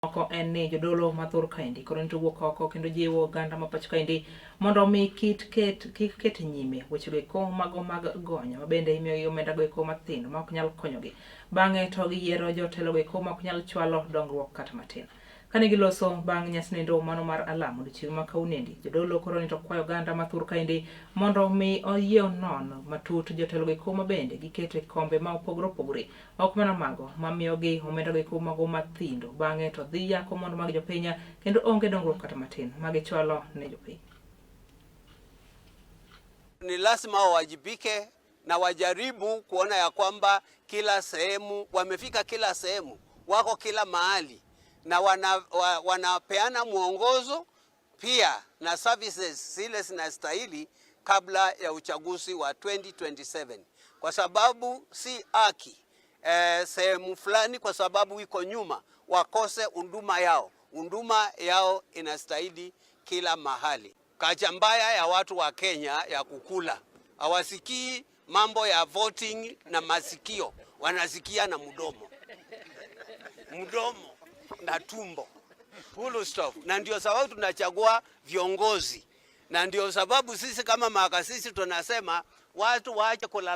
Oko en ni jodolo mathur kaendi koro nitie wuok oko kendo jiwo oganda ma pacho kaendi mondo mi kik ket nyime weche go mago mag gonyo mabende imiyo omenda go mathin ma ok nyal konyogi bang'e to giyiero jotelo go ma ok nyal chwalo dongruok kata matin. Kane giloso bang' nyasi nendo mano mar Alamu odiochieng' ma kawuonendi, jodolo koro ni to kwayo oganda mathur kaendi mondo mi oyie non matut jotelo go mabende gikete kombe ma opogore opogore ok mana mago mamiyogi omenda go mago mathindo bang'e to dhi yako mondo mag jopiny kendo onge dongruok kata matin magichwalo ne jopiny. Ni lazima wawajibike na wajaribu kuona ya kwamba kila sehemu wamefika, kila sehemu wako kila mahali na wanapeana mwongozo pia na services zile zinastahili kabla ya uchaguzi wa 2027, kwa sababu si haki sehemu fulani kwa sababu iko nyuma wakose huduma yao. Huduma yao inastahili kila mahali. Kacha mbaya ya watu wa Kenya ya kukula, hawasikii mambo ya voting na masikio, wanasikia na mdomo na tumbo, full stop. Na ndio sababu tunachagua viongozi, na ndio sababu sisi kama makasisi tunasema watu waache kulala